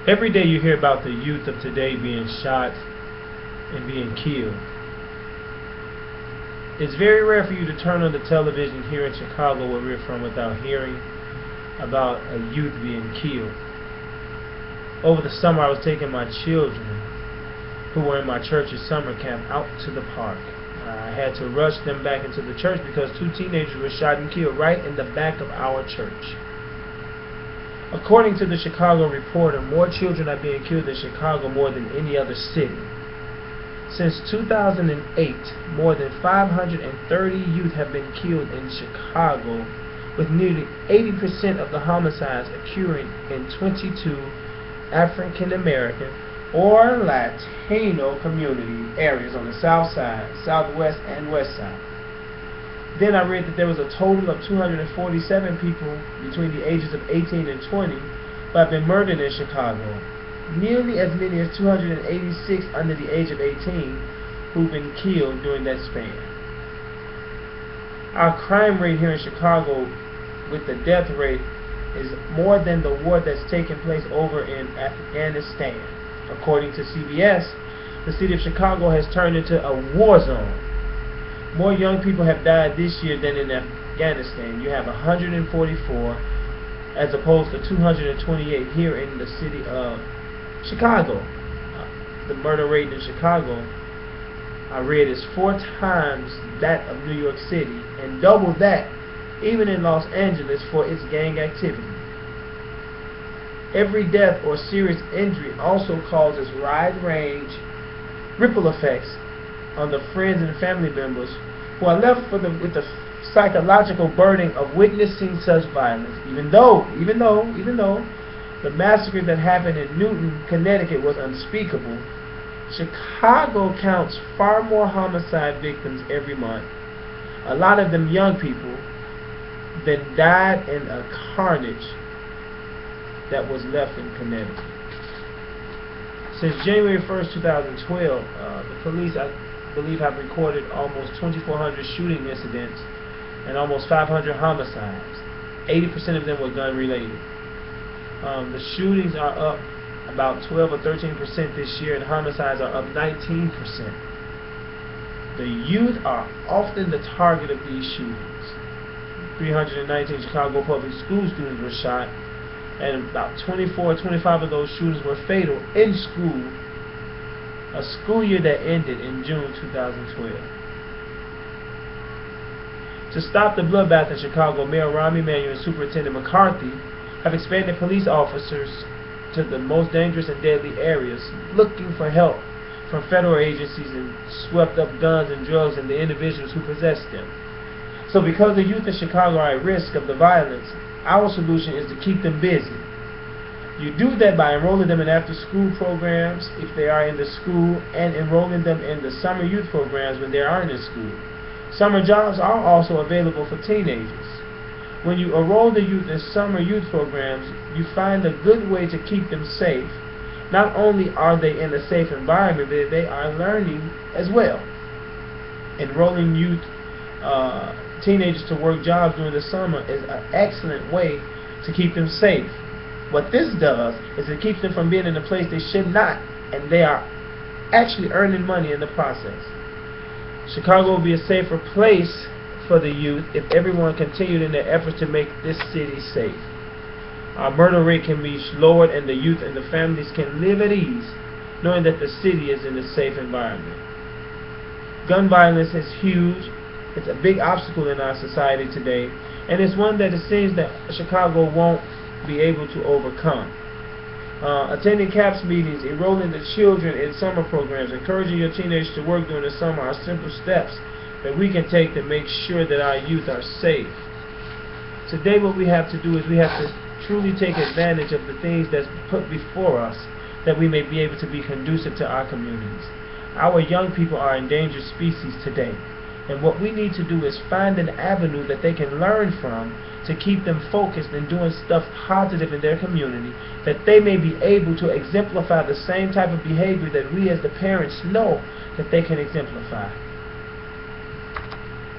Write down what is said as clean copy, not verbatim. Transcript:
Every day you hear about the youth of today being shot and being killed. It's very rare for you to turn on the television here in Chicago, where we're from, without hearing about a youth being killed. Over the summer, I was taking my children, who were in my church's summer camp, out to the park. I had to rush them back into the church because 2 teenagers were shot and killed right in the back of our church. According to the Chicago Reporter, more children are being killed in Chicago more than any other city. Since 2008, more than 530 youth have been killed in Chicago, with nearly 80% of the homicides occurring in 22 African American or Latino community areas on the south side, southwest, and west side. Then I read that there was a total of 247 people between the ages of 18 and 20 who have been murdered in Chicago. Nearly as many as 286 under the age of 18 who've been killed during that span. Our crime rate here in Chicago, with the death rate, is more than the war that's taking place over in Afghanistan. According to CBS, the city of Chicago has turned into a war zone. More young people have died this year than in Afghanistan. You have 144 as opposed to 228 here in the city of Chicago. The murder rate in Chicago, I read, is 4 times that of New York City and double that even in Los Angeles for its gang activity. Every death or serious injury also causes wide-range ripple effects on the friends and family members who are left with the psychological burden of witnessing such violence. Even though the massacre that happened in Newton, Connecticut was unspeakable, Chicago counts far more homicide victims every month, a lot of them young people, that died in a carnage that was left in Connecticut. Since January 1st, 2012, the police, I believe, have recorded almost 2,400 shooting incidents and almost 500 homicides. 80% of them were gun-related. The shootings are up about 12 or 13% this year, and homicides are up 19%. The youth are often the target of these shootings. 319 Chicago public school students were shot, and about 24 or 25 of those shootings were fatal in school, a school year that ended in June 2012. To stop the bloodbath in Chicago, Mayor Rahm Emanuel and Superintendent McCarthy have expanded police officers to the most dangerous and deadly areas, looking for help from federal agencies, and swept up guns and drugs and the individuals who possess them. So because the youth in Chicago are at risk of the violence, our solution is to keep them busy. You do that by enrolling them in after-school programs if they are in the school, and enrolling them in the summer youth programs when they aren't in school. Summer jobs are also available for teenagers. When you enroll the youth in summer youth programs, you find a good way to keep them safe. Not only are they in a safe environment, but they are learning as well. Enrolling teenagers to work jobs during the summer is an excellent way to keep them safe. What this does is it keeps them from being in a place they should not, and they are actually earning money in the process. Chicago will be a safer place for the youth if everyone continued in their efforts to make this city safe. Our murder rate can be lowered, and the youth and the families can live at ease knowing that the city is in a safe environment. Gun violence is huge. It's a big obstacle in our society today, and it's one that it seems that Chicago won't be able to overcome. Attending CAPS meetings, enrolling the children in summer programs, encouraging your teenagers to work during the summer are simple steps that we can take to make sure that our youth are safe. Today what we have to do is we have to truly take advantage of the things that's put before us, that we may be able to be conducive to our communities. Our young people are endangered species today, and what we need to do is find an avenue that they can learn from to keep them focused and doing stuff positive in their community, that they may be able to exemplify the same type of behavior that we as the parents know that they can exemplify.